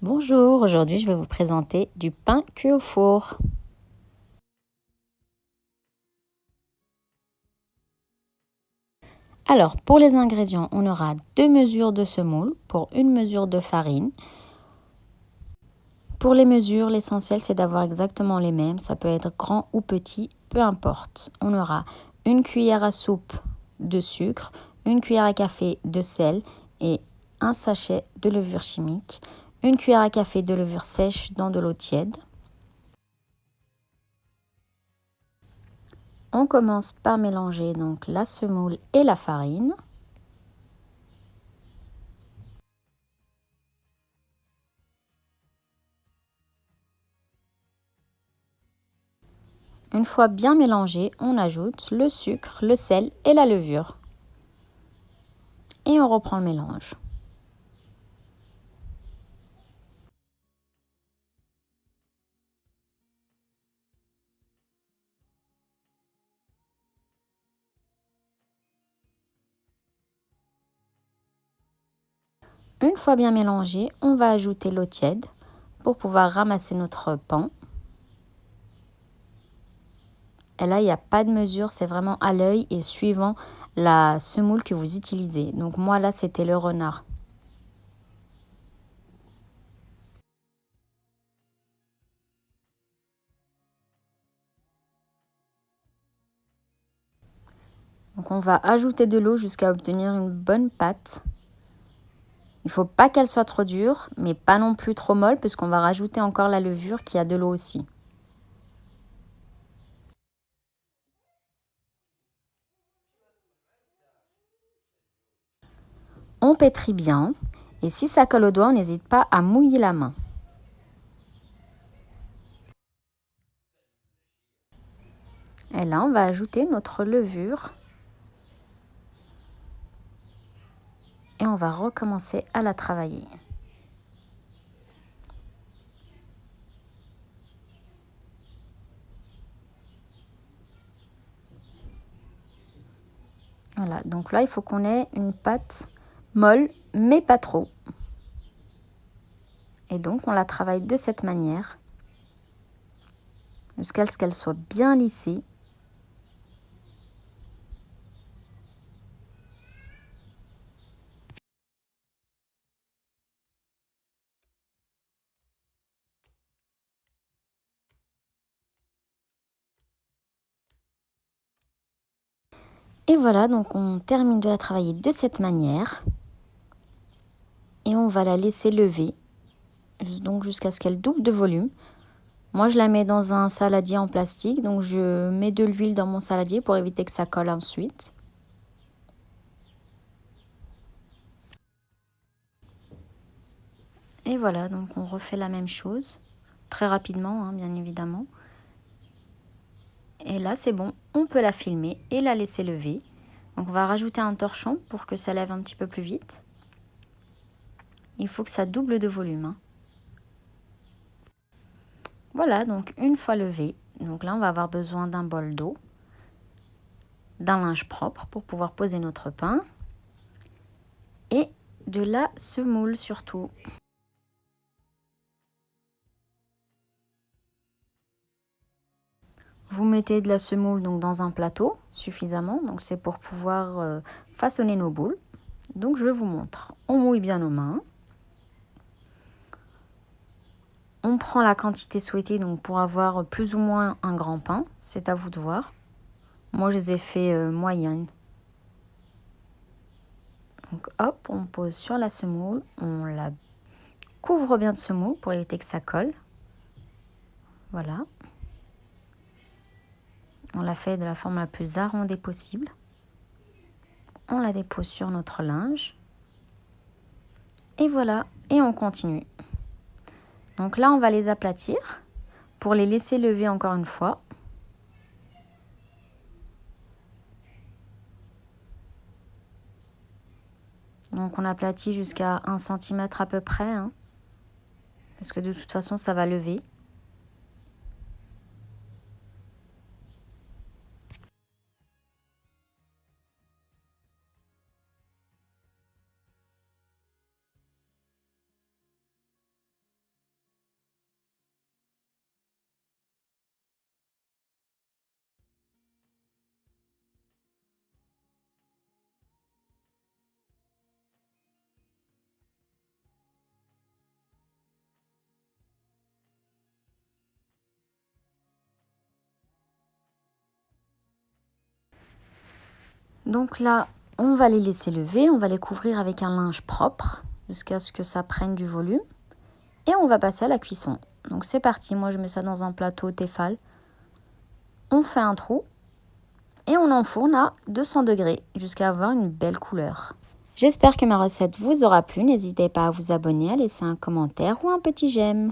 Bonjour, aujourd'hui je vais vous présenter du pain cuit au four. Alors pour les ingrédients, on aura 2 mesures de semoule pour 1 mesure de farine. Pour les mesures, l'essentiel c'est d'avoir exactement les mêmes, ça peut être grand ou petit, peu importe. On aura 1 cuillère à soupe de sucre, 1 cuillère à café de sel et un sachet de levure chimique, 1 cuillère à café de levure sèche dans de l'eau tiède. On commence par mélanger donc la semoule et la farine. Une fois bien mélangé, on ajoute le sucre, le sel et la levure. Et on reprend le mélange. Une fois bien mélangé, on va ajouter l'eau tiède pour pouvoir ramasser notre pain. Et là, il n'y a pas de mesure, c'est vraiment à l'œil et suivant la semoule que vous utilisez. Donc moi, là, c'était le renard. Donc on va ajouter de l'eau jusqu'à obtenir une bonne pâte. Il ne faut pas qu'elle soit trop dure, mais pas non plus trop molle, puisqu'on va rajouter encore la levure qui a de l'eau aussi. On pétrit bien et si ça colle au doigt, on n'hésite pas à mouiller la main. Et là, on va ajouter notre levure et on va recommencer à la travailler. Voilà, donc là, il faut qu'on ait une pâte molle, mais pas trop. Et donc, on la travaille de cette manière jusqu'à ce qu'elle soit bien lissée. Et voilà, donc on termine de la travailler de cette manière. Et on va la laisser lever, donc jusqu'à ce qu'elle double de volume. Moi, je la mets dans un saladier en plastique, donc je mets de l'huile dans mon saladier pour éviter que ça colle ensuite. Et voilà, donc on refait la même chose, très rapidement, hein, bien évidemment. Et là, c'est bon, on peut la filmer et la laisser lever. Donc on va rajouter un torchon pour que ça lève un petit peu plus vite. Il faut que ça double de volume, hein. Voilà, donc une fois levé, donc là on va avoir besoin d'un bol d'eau, d'un linge propre pour pouvoir poser notre pain et de la semoule surtout. Vous mettez de la semoule donc dans un plateau suffisamment, donc c'est pour pouvoir façonner nos boules. Donc je vous montre. On mouille bien nos mains. On prend la quantité souhaitée donc pour avoir plus ou moins un grand pain, c'est à vous de voir. Moi je les ai fait moyennes. Donc hop, on pose sur la semoule, on la couvre bien de semoule pour éviter que ça colle. Voilà. On la fait de la forme la plus arrondée possible. On la dépose sur notre linge. Et voilà, et on continue. Donc là, on va les aplatir pour les laisser lever encore une fois. Donc on aplatit jusqu'à 1 cm à peu près, hein, parce que de toute façon, ça va lever. Donc là, on va les laisser lever, on va les couvrir avec un linge propre jusqu'à ce que ça prenne du volume. Et on va passer à la cuisson. Donc c'est parti, moi je mets ça dans un plateau Tefal. On fait un trou et on enfourne à 200 degrés jusqu'à avoir une belle couleur. J'espère que ma recette vous aura plu. N'hésitez pas à vous abonner, à laisser un commentaire ou un petit j'aime.